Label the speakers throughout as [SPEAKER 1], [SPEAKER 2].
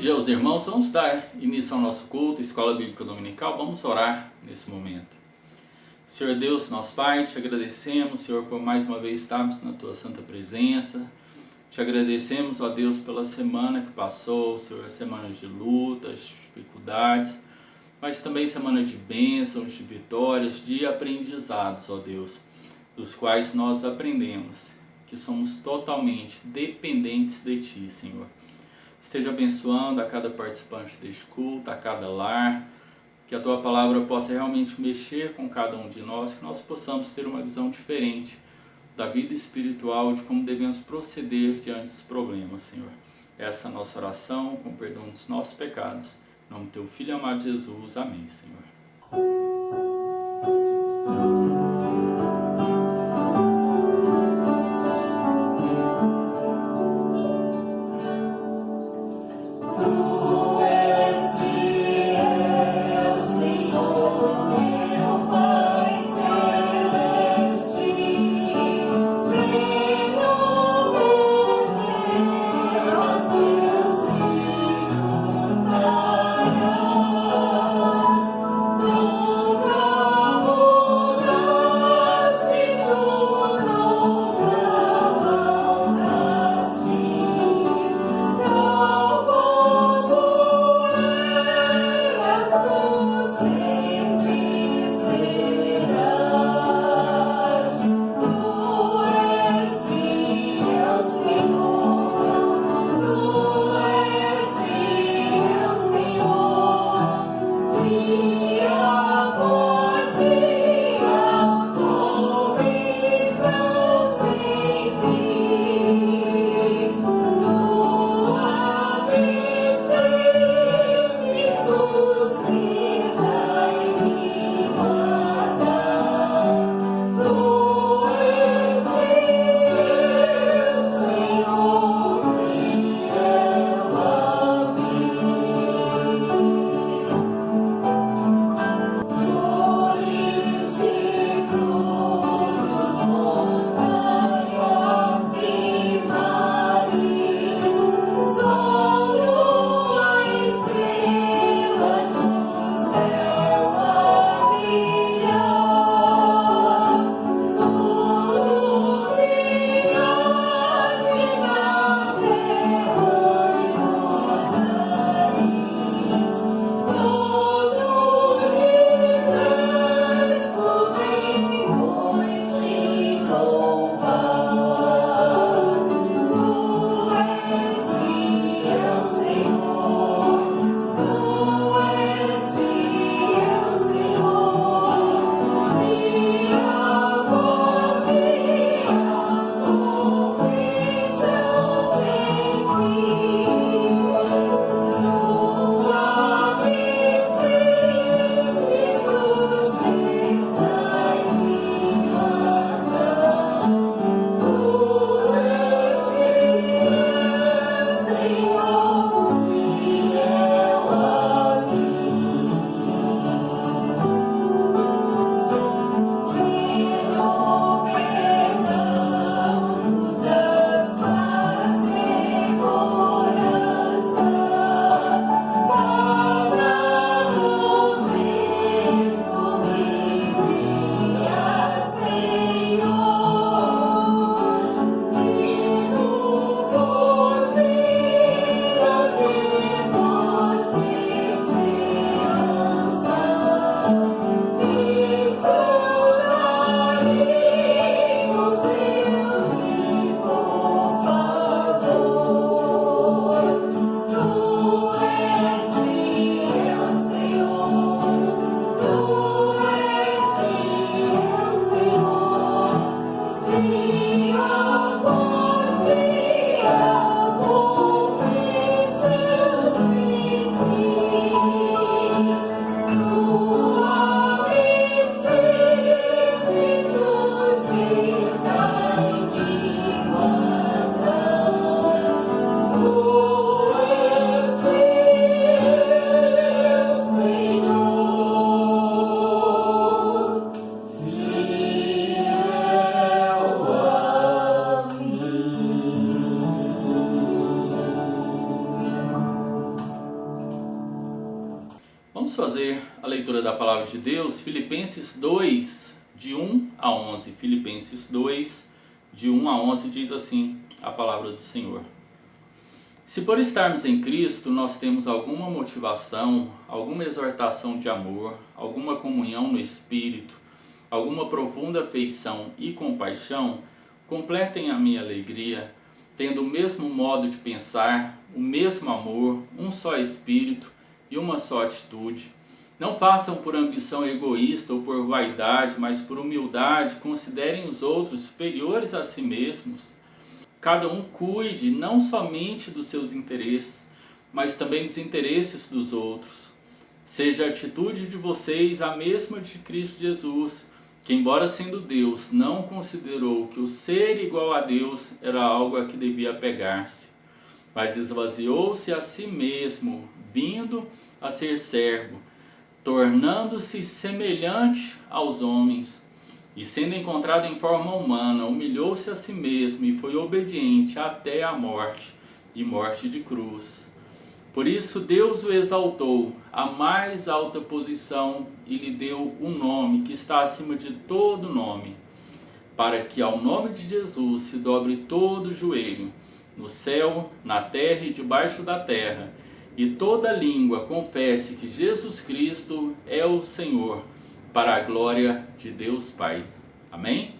[SPEAKER 1] dia aos irmãos. Vamos dar início ao nosso culto, Escola Bíblica Dominical. Vamos orar nesse momento. Senhor Deus, nosso Pai, te agradecemos, Senhor, por mais uma vez estarmos na Tua Santa Presença. Te agradecemos, ó Deus, pela semana que passou, Senhor, semanas de lutas, dificuldades, mas também semana de bênçãos, de vitórias, de aprendizados, ó Deus, dos quais nós aprendemos que somos totalmente dependentes de Ti, Senhor. Esteja abençoando a cada participante deste culto, a cada lar, que a Tua Palavra possa realmente mexer com cada um de nós, que nós possamos ter uma visão diferente da vida espiritual, de como devemos proceder diante dos problemas, Senhor. Essa é a nossa oração, com perdão dos nossos pecados. Em nome do Teu Filho amado Jesus. Amém, Senhor.
[SPEAKER 2] Oh
[SPEAKER 1] Vamos fazer a leitura da palavra de Deus, Filipenses 2, de 1 a 11. Filipenses 2, de 1 a 11 diz assim a palavra do Senhor. Se por estarmos em Cristo nós temos alguma motivação, alguma exortação de amor, alguma comunhão no Espírito, alguma profunda afeição e compaixão, completem a minha alegria, tendo o mesmo modo de pensar, o mesmo amor, um só Espírito e uma só atitude. Não façam por ambição egoísta ou por vaidade, mas por humildade considerem os outros superiores a si mesmos. Cada um cuide não somente dos seus interesses, mas também dos interesses dos outros. Seja a atitude de vocês a mesma de Cristo Jesus, que embora sendo Deus, não considerou que o ser igual a Deus era algo a que devia apegar-se, mas esvaziou-se a si mesmo, vindo a ser servo, tornando-se semelhante aos homens. E sendo encontrado em forma humana, humilhou-se a si mesmo e foi obediente até a morte, e morte de cruz. Por isso Deus o exaltou à mais alta posição e lhe deu um nome que está acima de todo nome, para que ao nome de Jesus se dobre todo o joelho, no céu, na terra e debaixo da terra, e toda língua confesse que Jesus Cristo é o Senhor, para a glória de Deus Pai. Amém?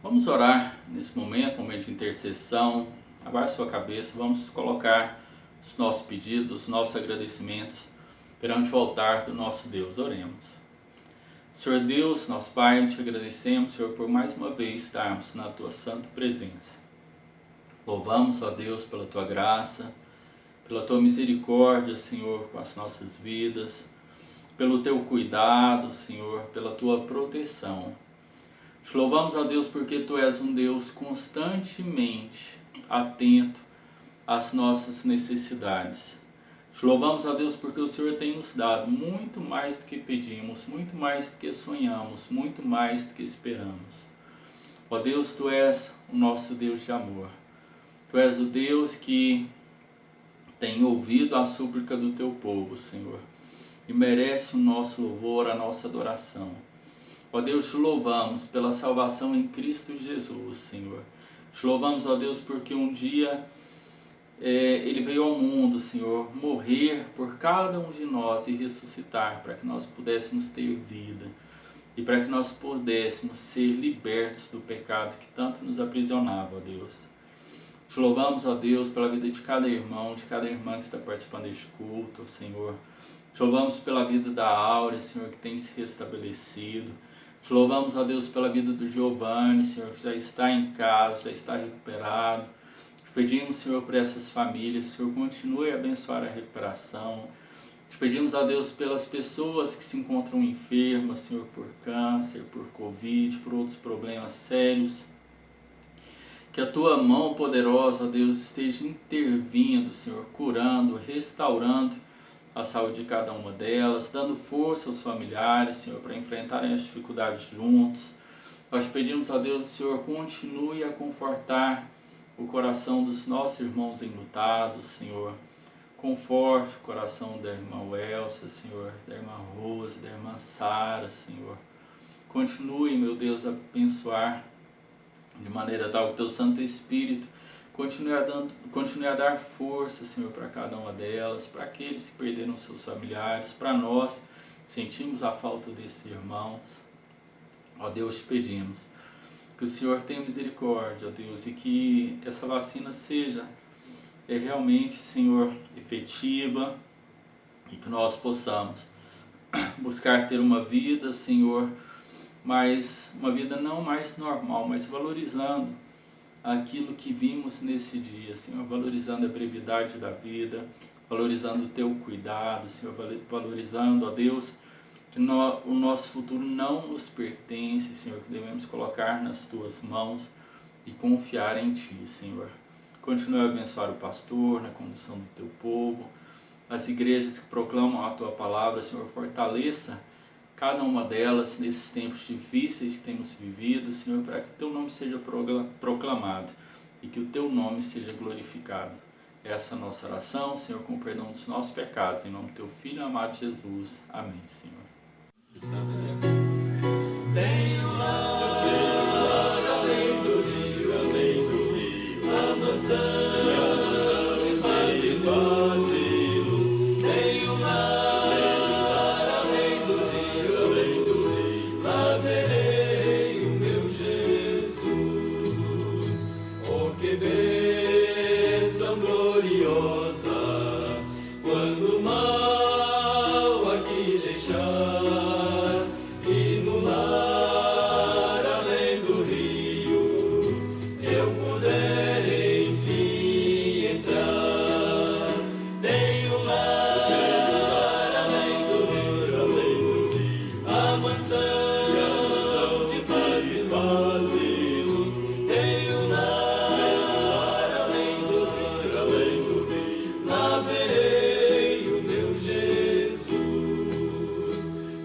[SPEAKER 1] Vamos orar nesse momento de intercessão. Abaixe sua cabeça, vamos colocar os nossos pedidos, os nossos agradecimentos perante o altar do nosso Deus. Oremos. Senhor Deus, nosso Pai, te agradecemos, Senhor, por mais uma vez estarmos na tua santa presença. Louvamos, ó Deus, pela tua graça, pela tua misericórdia, Senhor, com as nossas vidas, pelo teu cuidado, Senhor, pela tua proteção. Te louvamos, ó Deus, porque tu és um Deus constantemente atento às nossas necessidades. Te louvamos, ó Deus, porque o Senhor tem nos dado muito mais do que pedimos, muito mais do que sonhamos, muito mais do que esperamos. Ó Deus, tu és o nosso Deus de amor. Tu és o Deus que tem ouvido a súplica do teu povo, Senhor, e merece o nosso louvor, a nossa adoração. Ó Deus, te louvamos pela salvação em Cristo Jesus, Senhor. Te louvamos, ó Deus, porque um dia Ele veio ao mundo, Senhor, morrer por cada um de nós e ressuscitar para que nós pudéssemos ter vida e para que nós pudéssemos ser libertos do pecado que tanto nos aprisionava, ó Deus. Te louvamos, ó Deus, pela vida de cada irmão, de cada irmã que está participando deste culto, Senhor. Te louvamos pela vida da Áurea, Senhor, que tem se restabelecido. Te louvamos, ó Deus, pela vida do Giovanni, Senhor, que já está em casa, já está recuperado. Te pedimos, Senhor, por essas famílias, Senhor, continue a abençoar a recuperação. Te pedimos, ó Deus, pelas pessoas que se encontram enfermas, Senhor, por câncer, por Covid, por outros problemas sérios. Que a Tua mão poderosa, ó Deus, esteja intervindo, Senhor, curando, restaurando a saúde de cada uma delas, dando força aos familiares, Senhor, para enfrentarem as dificuldades juntos. Nós pedimos a Deus, Senhor, continue a confortar o coração dos nossos irmãos enlutados, Senhor. Conforte o coração da irmã Elsa, Senhor, da irmã Rose, da irmã Sara, Senhor. Continue, meu Deus, a abençoar de maneira tal que o Teu Santo Espírito continue a dar força, Senhor, para cada uma delas, para aqueles que perderam seus familiares, para nós que sentimos a falta desses irmãos. Ó Deus, te pedimos que o Senhor tenha misericórdia, ó Deus, e que essa vacina seja realmente, Senhor, efetiva e que nós possamos buscar ter uma vida, Senhor, mas uma vida não mais normal, mas valorizando aquilo que vimos nesse dia, Senhor, valorizando a brevidade da vida, valorizando o Teu cuidado, Senhor, valorizando, ó Deus, que o nosso futuro não nos pertence, Senhor, que devemos colocar nas Tuas mãos e confiar em Ti, Senhor. Continue a abençoar o pastor na condução do Teu povo, as igrejas que proclamam a Tua palavra, Senhor, fortaleça cada uma delas nesses tempos difíceis que temos vivido, Senhor, para que o Teu nome seja proclamado e que o Teu nome seja glorificado. Essa é a nossa oração, Senhor, com o perdão dos nossos pecados, em nome do Teu Filho amado Jesus. Amém, Senhor.
[SPEAKER 2] Tenho lar além do rio, a mansão de paz e luz. Tenho lar além do rio, lá verei o meu Jesus. Oh, que bênção gloriosa, quando o mal aqui deixar, e no mar além do rio eu puder enfim entrar. Tenho lar além do rio, a mansão de paz e luz. Tenho lar além do rio, lá verei o meu Jesus.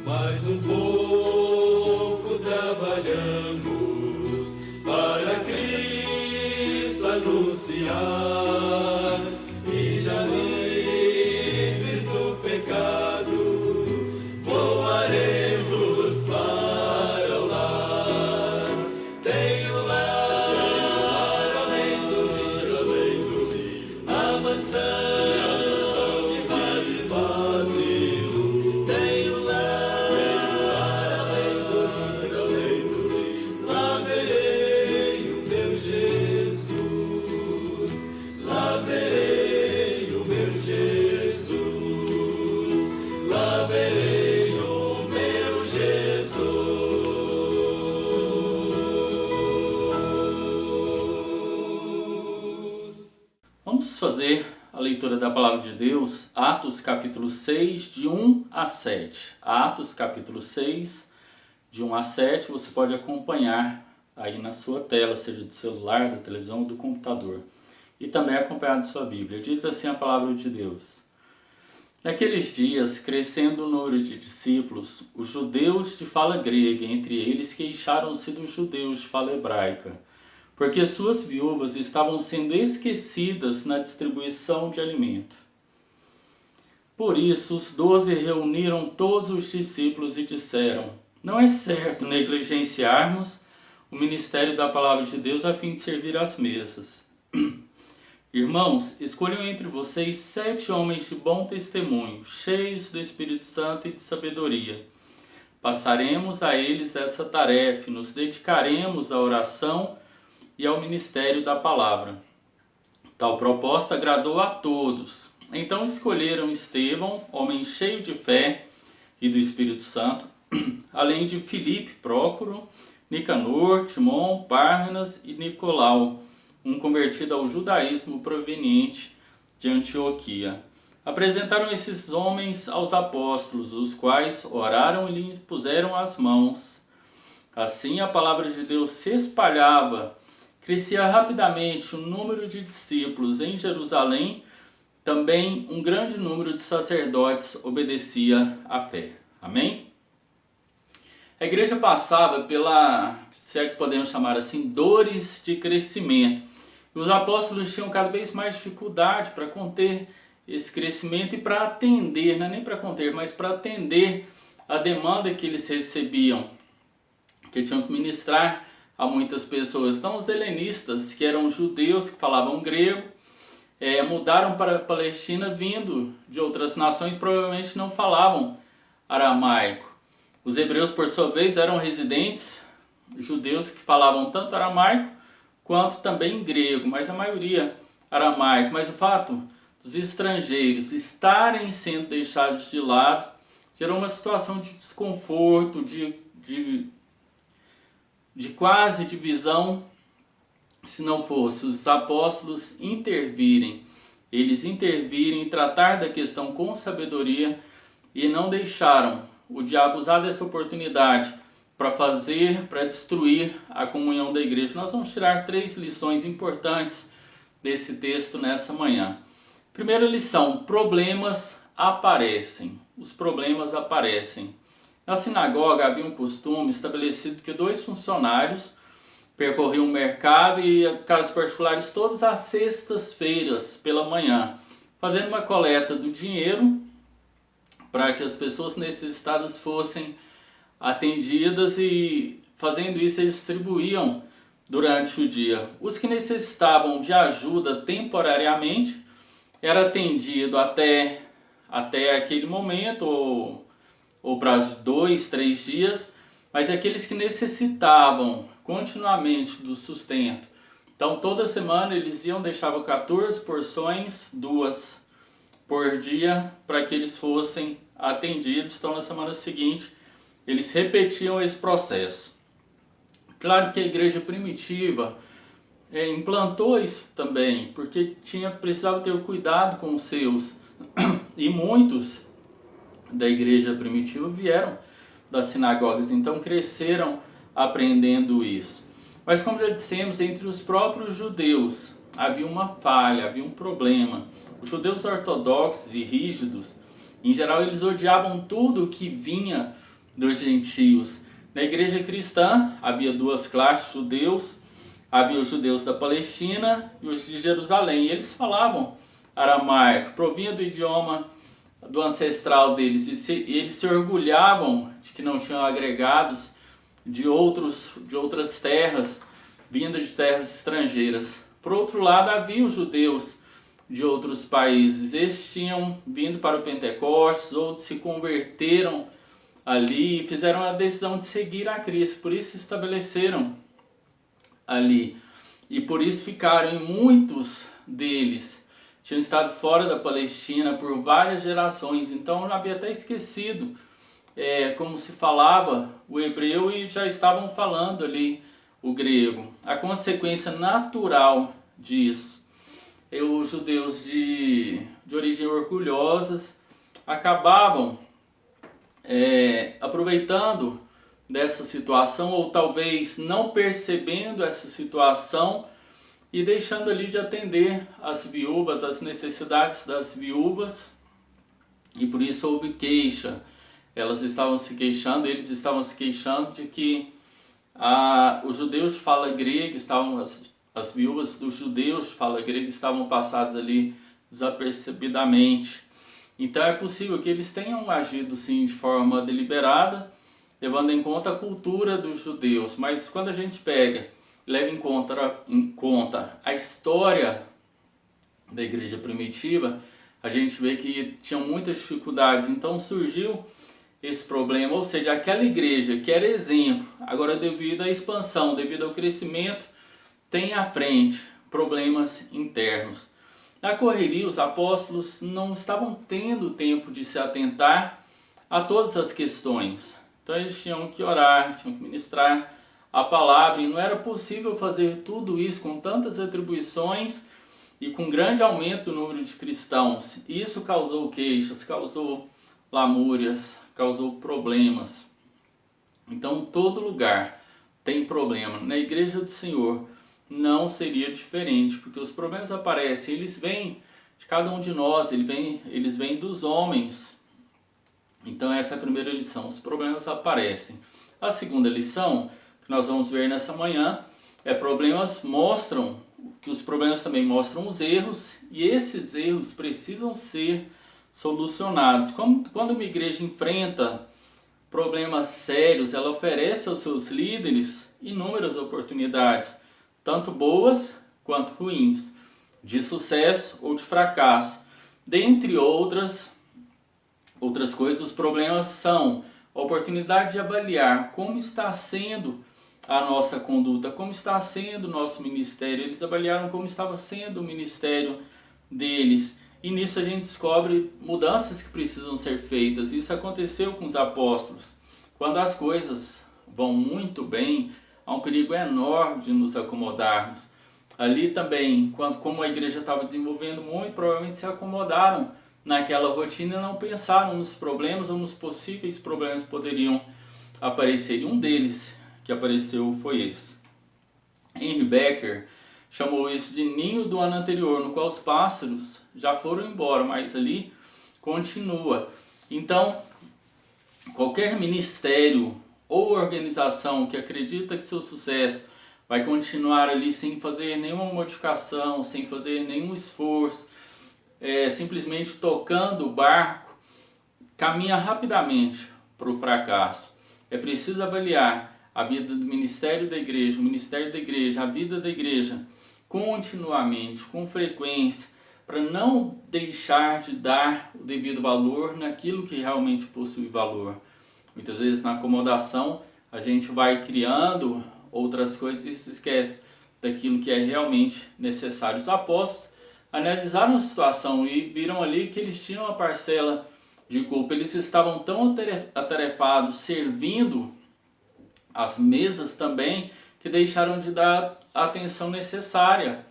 [SPEAKER 2] Mais um pouco trabalhamos para Cristo anunciar, e já livres do pecado voaremos para o lar. Tenho lar além do rio, a mansão de paz e luz. Tenho lar além do rio, lá verei o meu Jesus. Lá verei o meu Jesus. Lá verei o meu Jesus.
[SPEAKER 1] Vamos fazer a leitura da Palavra de Deus, Atos capítulo 6, de 1 a 7. Atos capítulo 6, de 1 a 7, você pode acompanhar aí na sua tela, seja do celular, da televisão ou do computador. E também acompanhar de sua Bíblia. Diz assim a Palavra de Deus. Naqueles dias, crescendo o número de discípulos, os judeus de fala grega, entre eles, queixaram-se dos judeus de fala hebraica, porque suas viúvas estavam sendo esquecidas na distribuição de alimento. Por isso, os 12 reuniram todos os discípulos e disseram: não é certo negligenciarmos o ministério da Palavra de Deus a fim de servir às mesas. Irmãos, escolham entre vocês 7 homens de bom testemunho, cheios do Espírito Santo e de sabedoria. Passaremos a eles essa tarefa e nos dedicaremos à oração e ao ministério da palavra. Tal proposta agradou a todos. Então escolheram Estevão, homem cheio de fé e do Espírito Santo, além de Filipe, Prócoro, Nicanor, Timon, Pármenas e Nicolau, um convertido ao judaísmo proveniente de Antioquia. Apresentaram esses homens aos apóstolos, os quais oraram e lhes puseram as mãos. Assim a palavra de Deus se espalhava, crescia rapidamente o número de discípulos em Jerusalém, também um grande número de sacerdotes obedecia à fé. Amém? A igreja passava pela, se é que podemos chamar assim, dores de crescimento. E os apóstolos tinham cada vez mais dificuldade para conter esse crescimento e para atender, não é nem para conter, mas para atender a demanda que eles recebiam, que tinham que ministrar a muitas pessoas. Então os helenistas, que eram judeus que falavam grego, mudaram para a Palestina vindo de outras nações, provavelmente não falavam aramaico. Os hebreus, por sua vez, eram residentes judeus que falavam tanto aramaico quanto também grego, mas a maioria aramaico. Mas o fato dos estrangeiros estarem sendo deixados de lado gerou uma situação de desconforto, de quase divisão, se não fosse os apóstolos intervirem. Eles intervirem e tratar da questão com sabedoria e não deixaram o diabo usar dessa oportunidade para destruir a comunhão da igreja. Nós vamos tirar 3 lições importantes desse texto nessa manhã. Primeira lição: problemas aparecem. Os problemas aparecem. Na sinagoga havia um costume estabelecido que 2 funcionários percorriam o mercado e casas particulares todas as sextas-feiras pela manhã, fazendo uma coleta do dinheiro para que as pessoas necessitadas fossem atendidas, e fazendo isso eles distribuíam durante o dia. Os que necessitavam de ajuda temporariamente era atendido até aquele momento ou prazo de 2, 3 dias, mas aqueles que necessitavam continuamente do sustento, então toda semana eles deixavam 14 porções, 2 por dia, para que eles fossem atendidos. Então na semana seguinte eles repetiam esse processo. Claro que a igreja primitiva implantou isso também, porque precisava ter cuidado com os seus, e muitos da igreja primitiva vieram das sinagogas, então cresceram aprendendo isso. Mas como já dissemos, entre os próprios judeus havia uma falha, havia um problema. Os judeus ortodoxos e rígidos, em geral, eles odiavam tudo que vinha dos gentios. Na igreja cristã havia 2 classes de judeus, havia os judeus da Palestina e os de Jerusalém. E eles falavam aramaico, provinha do idioma do ancestral deles, e eles se orgulhavam de que não tinham agregados de outras terras, vindas de terras estrangeiras. Por outro lado, havia os judeus de outros países. Estes tinham vindo para o Pentecostes, outros se converteram ali e fizeram a decisão de seguir a Cristo. Por isso se estabeleceram ali. E por isso ficaram, e muitos deles tinham estado fora da Palestina por várias gerações. Então eu havia até esquecido como se falava o hebreu, e já estavam falando ali o grego. A consequência natural disso, os judeus de origem orgulhosas acabavam aproveitando dessa situação, ou talvez não percebendo essa situação e deixando ali de atender as viúvas, as necessidades das viúvas, e por isso houve queixa. Eles estavam se queixando de que os judeus de fala grega as viúvas dos judeus de fala grega estavam passadas ali desapercebidamente. Então é possível que eles tenham agido sim de forma deliberada, levando em conta a cultura dos judeus, mas quando a gente leva em conta a história da igreja primitiva, a gente vê que tinham muitas dificuldades. Então surgiu esse problema, ou seja, aquela igreja que era exemplo, agora devido à expansão, devido ao crescimento, tem à frente problemas internos. Na correria, os apóstolos não estavam tendo tempo de se atentar a todas as questões. Então eles tinham que orar, tinham que ministrar a palavra, e não era possível fazer tudo isso com tantas atribuições e com grande aumento do número de cristãos. E isso causou queixas, causou lamúrias, causou problemas. Então, todo lugar tem problema. Na igreja do Senhor não seria diferente, porque os problemas aparecem, eles vêm de cada um de nós, eles vêm dos homens. Então, essa é a primeira lição, os problemas aparecem. A segunda lição, que nós vamos ver nessa manhã, os problemas também mostram os erros, e esses erros precisam ser solucionados. Quando uma igreja enfrenta problemas sérios, ela oferece aos seus líderes inúmeras oportunidades, tanto boas quanto ruins, de sucesso ou de fracasso. Dentre outras coisas, os problemas são a oportunidade de avaliar como está sendo a nossa conduta, como está sendo o nosso ministério. Eles avaliaram como estava sendo o ministério deles. E nisso a gente descobre mudanças que precisam ser feitas. Isso aconteceu com os apóstolos. Quando as coisas vão muito bem, há um perigo enorme de nos acomodarmos. Ali também, como a igreja estava desenvolvendo muito, provavelmente se acomodaram naquela rotina e não pensaram nos problemas ou nos possíveis problemas que poderiam aparecer. E um deles que apareceu foi esse. Henry Becker chamou isso de ninho do ano anterior, no qual os pássaros já foram embora, mas ali continua. Então, qualquer ministério ou organização que acredita que seu sucesso vai continuar ali sem fazer nenhuma modificação, sem fazer nenhum esforço, simplesmente tocando o barco, caminha rapidamente para o fracasso. É preciso avaliar a vida do ministério da igreja, o ministério da igreja, a vida da igreja, continuamente, com frequência, para não deixar de dar o devido valor naquilo que realmente possui valor. Muitas vezes na acomodação a gente vai criando outras coisas e se esquece daquilo que é realmente necessário. Os apóstolos analisaram a situação e viram ali que eles tinham uma parcela de culpa. Eles estavam tão atarefados servindo as mesas também, que deixaram de dar a atenção necessária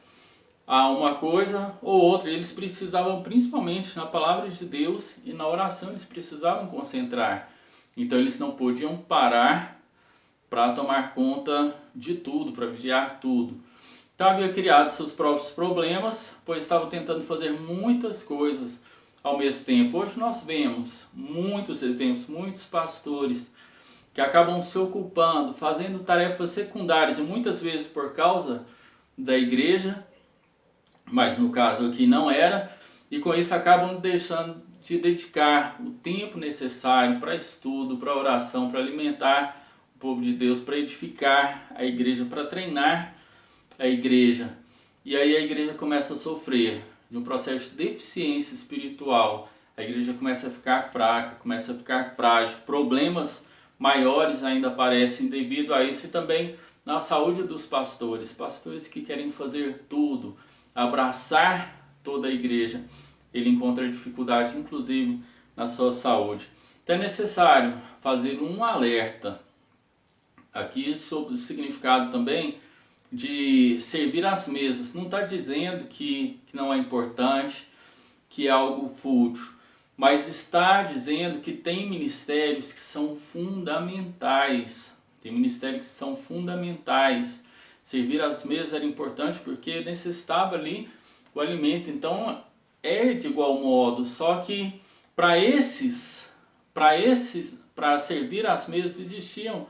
[SPEAKER 1] a uma coisa ou outra. Eles precisavam, principalmente na palavra de Deus e na oração, eles precisavam concentrar. Então eles não podiam parar para tomar conta de tudo, para vigiar tudo. Então havia criado seus próprios problemas, pois estavam tentando fazer muitas coisas ao mesmo tempo. Hoje nós vemos muitos exemplos, muitos pastores que acabam se ocupando, fazendo tarefas secundárias, e muitas vezes por causa da igreja, mas no caso aqui não era, e com isso acabam deixando de dedicar o tempo necessário para estudo, para oração, para alimentar o povo de Deus, para edificar a igreja, para treinar a igreja. E aí a igreja começa a sofrer de um processo de deficiência espiritual, a igreja começa a ficar fraca, começa a ficar frágil, problemas maiores ainda aparecem devido a isso, e também na saúde dos pastores que querem fazer tudo, abraçar toda a igreja, ele encontra dificuldade inclusive na sua saúde. Então é necessário fazer um alerta aqui sobre o significado também de servir às mesas. Não está dizendo que não é importante, que é algo fútil, mas está dizendo que tem ministérios que são fundamentais. Tem ministérios que são fundamentais. Servir às mesas era importante porque necessitava ali o alimento. Então é de igual modo, só que para servir às mesas existiam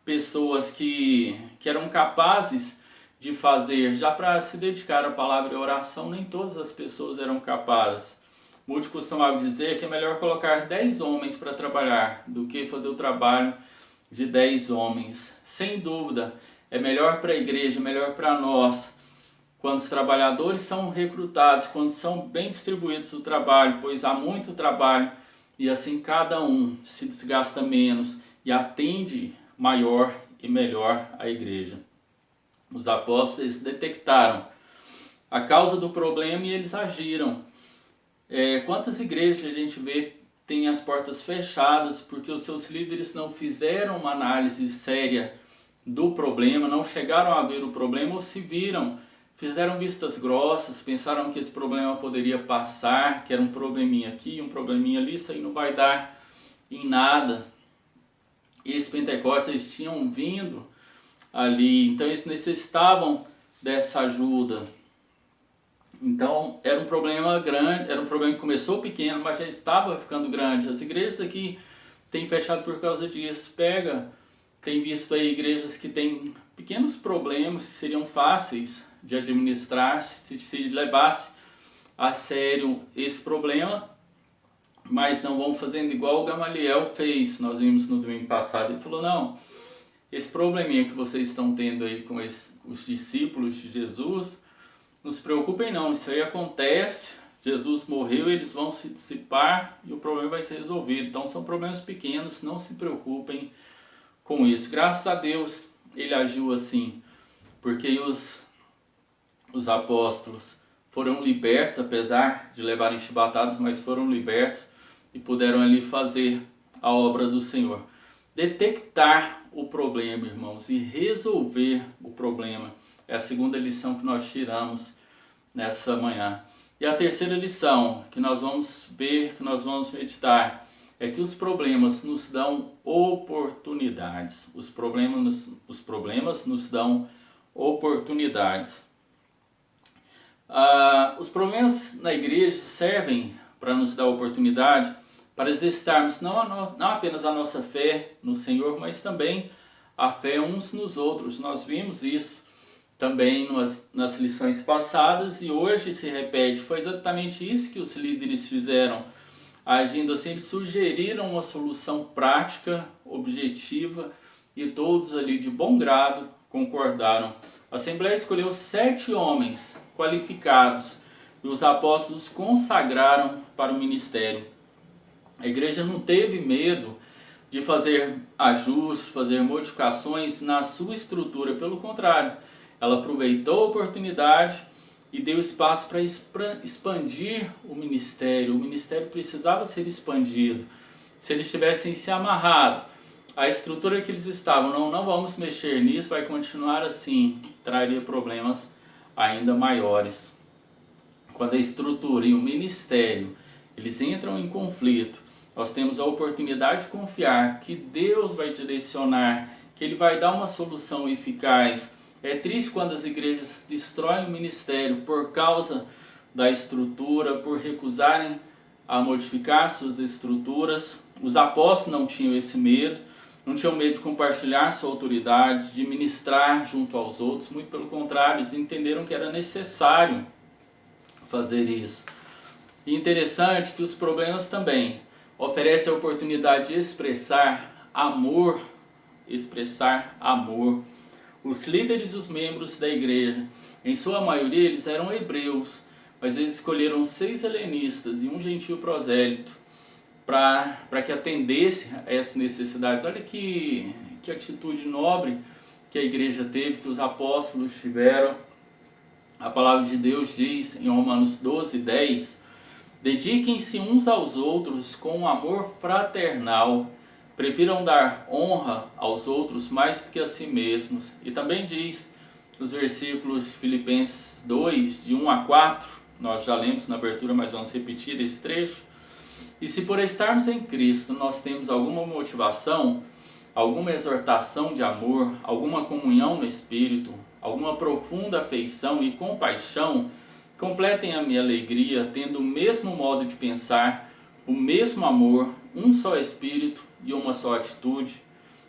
[SPEAKER 1] pessoas que eram capazes de fazer. Já para se dedicar à palavra e à oração, nem todas as pessoas eram capazes. Muitos costumavam dizer que é melhor colocar 10 homens para trabalhar do que fazer o trabalho de 10 homens. Sem dúvida, é melhor para a igreja, melhor para nós quando os trabalhadores são recrutados, quando são bem distribuídos o trabalho, pois há muito trabalho e assim cada um se desgasta menos e atende maior e melhor a igreja. Os apóstolos eles detectaram a causa do problema e eles agiram. Quantas igrejas a gente vê têm as portas fechadas porque os seus líderes não fizeram uma análise séria do problema, não chegaram a ver o problema ou se viram, fizeram vistas grossas, pensaram que esse problema poderia passar, que era um probleminha aqui, um probleminha ali, isso aí não vai dar em nada. E esses pentecostes tinham vindo ali, então eles necessitavam dessa ajuda. Então era um problema grande, era um problema que começou pequeno, mas já estava ficando grande. As igrejas aqui têm fechado por causa disso. Tem visto aí igrejas que têm pequenos problemas que seriam fáceis de administrar se levasse a sério esse problema, mas não vão fazendo igual o Gamaliel fez. Nós vimos no domingo passado, ele falou, não, esse probleminha que vocês estão tendo aí com os discípulos de Jesus, não se preocupem não, isso aí acontece, Jesus morreu, eles vão se dissipar e o problema vai ser resolvido. Então são problemas pequenos, não se preocupem com isso. Graças a Deus ele agiu assim, porque os apóstolos foram libertos, apesar de levarem chibatadas, mas foram libertos e puderam ali fazer a obra do Senhor. Detectar o problema, irmãos, e resolver o problema é a segunda lição que nós tiramos nessa manhã. E a terceira lição que nós vamos ver, que nós vamos meditar, é que os problemas nos dão oportunidades. Os problemas nos dão oportunidades. Os problemas na igreja servem para nos dar oportunidade para exercitarmos não apenas a nossa fé no Senhor, mas também a fé uns nos outros. Nós vimos isso também nas lições passadas e hoje se repete. Foi exatamente isso que os líderes fizeram. Agindo assim, eles sugeriram uma solução prática, objetiva, e todos ali de bom grado concordaram. A Assembleia escolheu 7 homens qualificados e os apóstolos consagraram para o ministério. A igreja não teve medo de fazer ajustes, fazer modificações na sua estrutura, pelo contrário, ela aproveitou a oportunidade e deu espaço para expandir o ministério. O ministério precisava ser expandido. Se eles tivessem se amarrado à estrutura que eles estavam, não vamos mexer nisso, vai continuar assim, traria problemas ainda maiores. Quando a estrutura e o ministério eles entram em conflito, nós temos a oportunidade de confiar que Deus vai direcionar, que Ele vai dar uma solução eficaz. É triste quando as igrejas destroem o ministério por causa da estrutura, por recusarem a modificar suas estruturas. Os apóstolos não tinham esse medo, não tinham medo de compartilhar sua autoridade, de ministrar junto aos outros. Muito pelo contrário, eles entenderam que era necessário fazer isso. E interessante que os problemas também oferecem a oportunidade de expressar amor. Os líderes e os membros da igreja, em sua maioria, eles eram hebreus, mas eles escolheram 6 helenistas e um gentio prosélito para que atendesse a essas necessidades. Olha que atitude nobre que a igreja teve, que os apóstolos tiveram. A palavra de Deus diz em Romanos 12:10, dediquem-se uns aos outros com amor fraternal, prefiram dar honra aos outros mais do que a si mesmos. E também diz nos versículos de Filipenses 2, de 1 a 4, nós já lemos na abertura, mas vamos repetir esse trecho. E se por estarmos em Cristo nós temos alguma motivação, alguma exortação de amor, alguma comunhão no Espírito, alguma profunda afeição e compaixão, completem a minha alegria, tendo o mesmo modo de pensar, o mesmo amor, um só Espírito e uma só atitude.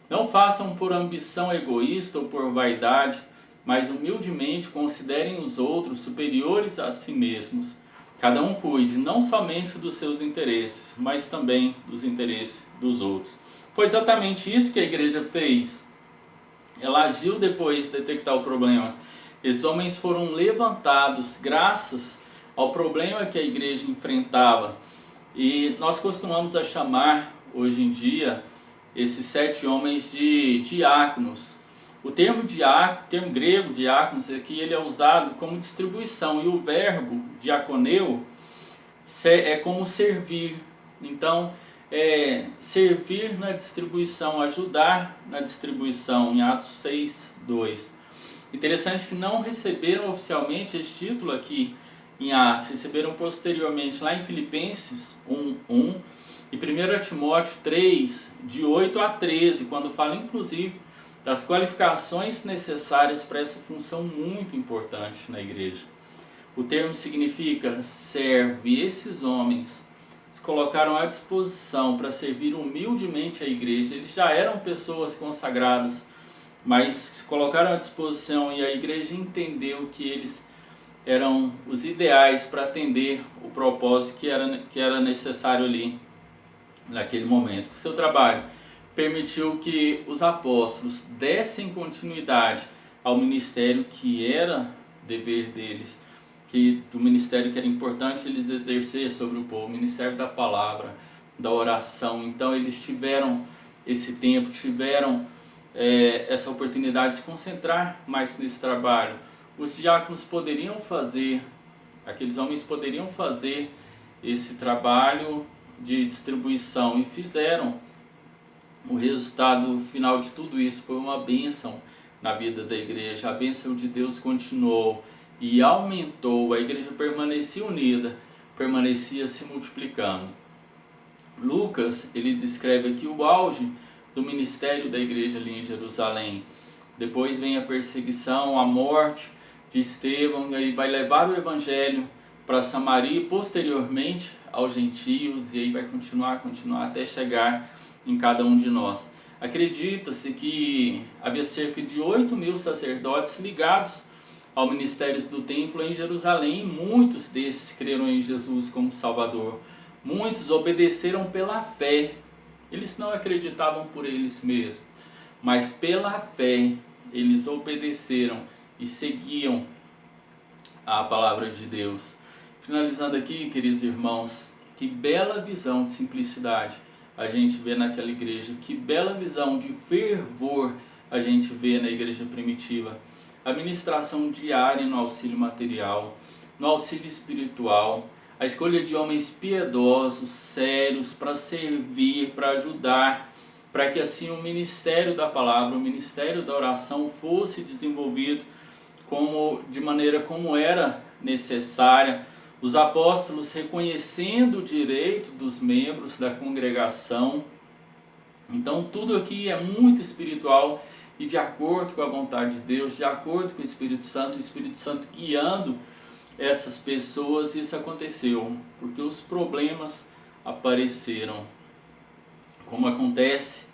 [SPEAKER 1] Não façam por ambição egoísta ou por vaidade, mas humildemente considerem os outros superiores a si mesmos. Cada um cuide não somente dos seus interesses, mas também dos interesses dos outros. Foi exatamente isso que a igreja fez. Ela agiu depois de detectar o problema. Esses homens foram levantados graças ao problema que a igreja enfrentava. E nós costumamos a chamar, hoje em dia, esses 7 homens de diáconos. O termo grego diáconos aqui, ele é usado como distribuição, e o verbo diaconeu é como servir. Então, servir na distribuição, ajudar na distribuição, em Atos 6:2. Interessante que não receberam oficialmente esse título aqui em Atos, receberam posteriormente lá em Filipenses 1:1 e 1 Timóteo 3, de 8 a 13, quando fala inclusive das qualificações necessárias para essa função muito importante na igreja. O termo significa serve, e esses homens se colocaram à disposição para servir humildemente a igreja. Eles já eram pessoas consagradas, mas se colocaram à disposição, e a igreja entendeu que eles eram os ideais para atender o propósito que era necessário ali naquele momento. O seu trabalho permitiu que os apóstolos dessem continuidade ao ministério que era dever deles, do ministério que era importante eles exercer sobre o povo, o ministério da palavra, da oração. Então eles tiveram esse tempo, tiveram essa oportunidade de se concentrar mais nesse trabalho. Os diáconos poderiam fazer, aqueles homens poderiam fazer esse trabalho de distribuição, e fizeram. O resultado final de tudo isso foi uma bênção na vida da igreja. A bênção de Deus continuou e aumentou. A igreja permanecia unida, permanecia se multiplicando. Lucas, ele descreve aqui o auge do ministério da igreja ali em Jerusalém. Depois vem a perseguição, a morte de Estevão, e aí vai levar o evangelho para Samaria e posteriormente aos gentios, e aí vai continuar até chegar em cada um de nós. Acredita-se que havia cerca de 8.000 sacerdotes ligados ao ministério do templo em Jerusalém. Muitos desses creram em Jesus como Salvador. Muitos obedeceram pela fé. Eles não acreditavam por eles mesmos, mas pela fé eles obedeceram e seguiam a palavra de Deus. Finalizando aqui, queridos irmãos, que bela visão de simplicidade a gente vê naquela igreja, que bela visão de fervor a gente vê na igreja primitiva. A ministração diária no auxílio material, no auxílio espiritual, a escolha de homens piedosos, sérios, para servir, para ajudar, para que assim o ministério da palavra, o ministério da oração fosse desenvolvido de maneira como era necessária. Os apóstolos reconhecendo o direito dos membros da congregação. Então tudo aqui é muito espiritual e de acordo com a vontade de Deus, de acordo com o Espírito Santo guiando essas pessoas. Isso aconteceu porque os problemas apareceram, como acontece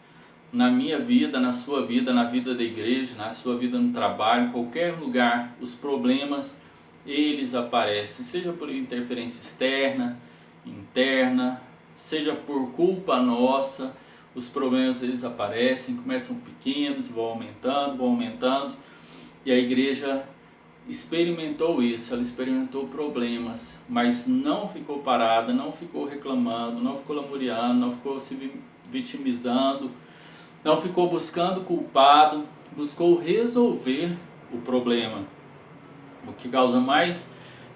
[SPEAKER 1] na minha vida, na sua vida, na vida da igreja, na sua vida no trabalho, em qualquer lugar. Os problemas, eles aparecem, seja por interferência externa, interna, seja por culpa nossa. Os problemas, eles aparecem, começam pequenos, vão aumentando, e a igreja experimentou isso. Ela experimentou problemas, mas não ficou parada, não ficou reclamando, não ficou lamuriando, não ficou se vitimizando, não ficou buscando culpado, buscou resolver o problema. O que causa mais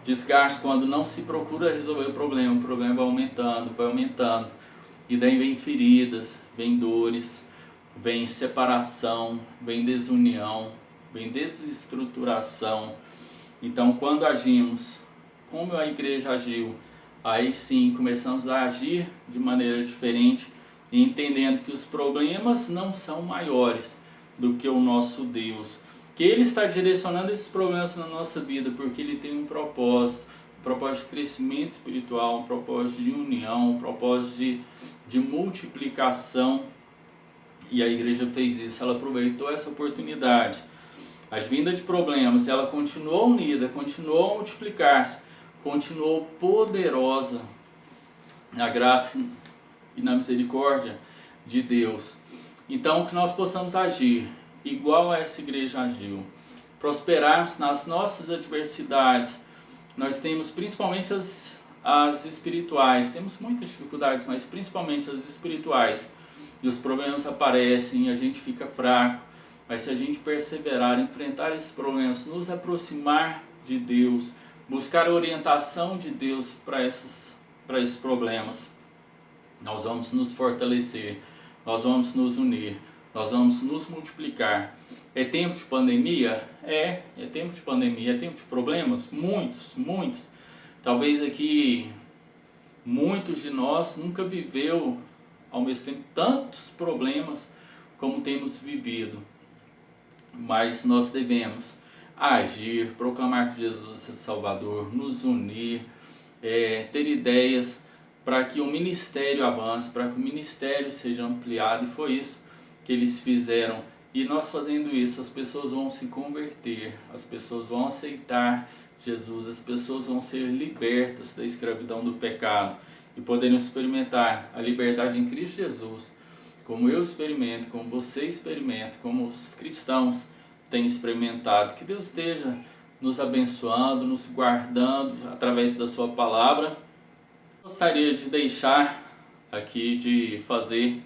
[SPEAKER 1] desgaste quando não se procura resolver o problema vai aumentando, e daí vem feridas, vem dores, vem separação, vem desunião, vem desestruturação. Então quando agimos como a igreja agiu, aí sim começamos a agir de maneira diferente, e entendendo que os problemas não são maiores do que o nosso Deus, que Ele está direcionando esses problemas na nossa vida, porque Ele tem um propósito de crescimento espiritual, um propósito de união, um propósito de multiplicação. E a igreja fez isso, ela aproveitou essa oportunidade. As vindas de problemas, ela continuou unida, continuou a multiplicar-se, continuou poderosa na graça e na misericórdia de Deus. Então que nós possamos agir igual a essa igreja agiu, prosperarmos nas nossas adversidades. Nós temos principalmente as espirituais, temos muitas dificuldades, mas principalmente as espirituais. E os problemas aparecem, a gente fica fraco, mas se a gente perseverar, enfrentar esses problemas, nos aproximar de Deus, buscar a orientação de Deus para esses problemas, nós vamos nos fortalecer, nós vamos nos unir, nós vamos nos multiplicar. É tempo de pandemia? É tempo de pandemia, é tempo de problemas? Muitos. Talvez aqui muitos de nós nunca viveu ao mesmo tempo tantos problemas como temos vivido. Mas nós devemos agir, proclamar que Jesus é Salvador, nos unir, ter ideias para que o ministério avance, para que o ministério seja ampliado. E foi isso que eles fizeram. E nós fazendo isso, as pessoas vão se converter, as pessoas vão aceitar Jesus, as pessoas vão ser libertas da escravidão do pecado e poderem experimentar a liberdade em Cristo Jesus, como eu experimento, como você experimenta, como os cristãos têm experimentado. Que Deus esteja nos abençoando, nos guardando através da sua palavra. Gostaria de deixar aqui, de fazer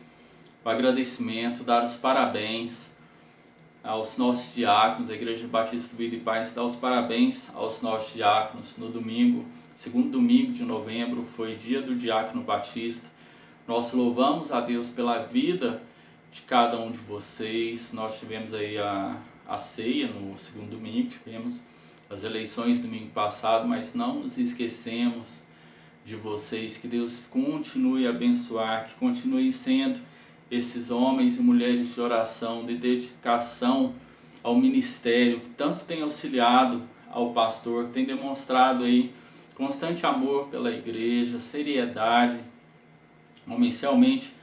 [SPEAKER 1] o agradecimento, dar os parabéns aos nossos diáconos. A Igreja Batista Vida e Paz dá os parabéns aos nossos diáconos no domingo, segundo domingo de novembro, foi dia do diácono batista. Nós louvamos a Deus pela vida de cada um de vocês. Nós tivemos aí a ceia no segundo domingo, tivemos as eleições domingo passado, mas não nos esquecemos de vocês. Que Deus continue a abençoar, que continue sendo esses homens e mulheres de oração, de dedicação ao ministério, que tanto tem auxiliado ao pastor, que tem demonstrado aí constante amor pela igreja, seriedade, homens realmente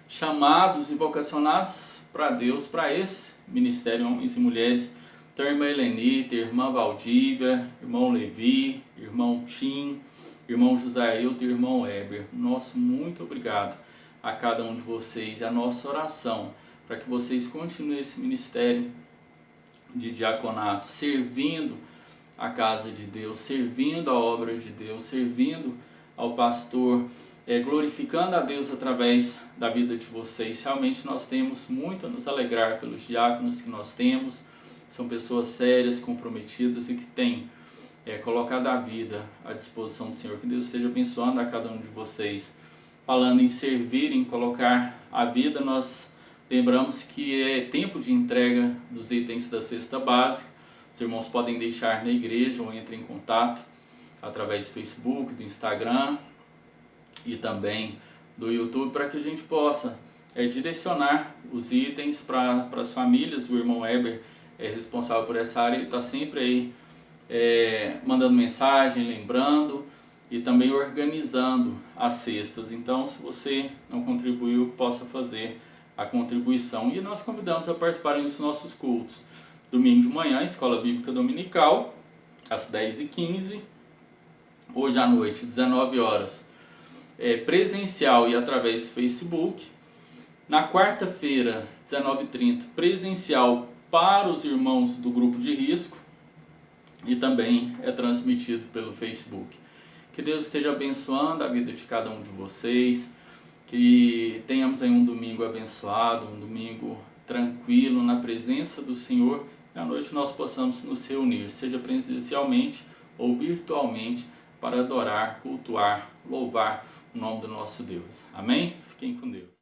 [SPEAKER 1] chamados e vocacionados para Deus, para esse ministério, homens e mulheres. Então, irmã Helenita, irmã Valdívia, irmão Levi, irmão Tim, irmão José Ailton e irmão Weber, nosso muito obrigado a cada um de vocês. E a nossa oração para que vocês continuem esse ministério de diaconato, servindo a casa de Deus, servindo a obra de Deus, servindo ao pastor, glorificando a Deus através da vida de vocês. Realmente nós temos muito a nos alegrar pelos diáconos que nós temos. São pessoas sérias, comprometidas e que têm colocado a vida à disposição do Senhor. Que Deus esteja abençoando a cada um de vocês. Falando em servir, em colocar a vida, nós lembramos que é tempo de entrega dos itens da cesta básica. Os irmãos podem deixar na igreja ou entrem em contato através do Facebook, do Instagram e também do YouTube, para que a gente possa direcionar os itens para as famílias. O irmão Weber é responsável por essa área, ele está sempre aí mandando mensagem, lembrando e também organizando as cestas. Então, se você não contribuiu, possa fazer a contribuição. E nós convidamos a participarem dos nossos cultos. Domingo de manhã, Escola Bíblica Dominical, às 10h15. Hoje à noite, 19 horas, presencial e através do Facebook. Na quarta-feira, 19h30, presencial para os irmãos do grupo de risco. E também é transmitido pelo Facebook. Que Deus esteja abençoando a vida de cada um de vocês. Que tenhamos aí um domingo abençoado, um domingo tranquilo na presença do Senhor. E à noite nós possamos nos reunir, seja presencialmente ou virtualmente, para adorar, cultuar, louvar o nome do nosso Deus. Amém? Fiquem com Deus.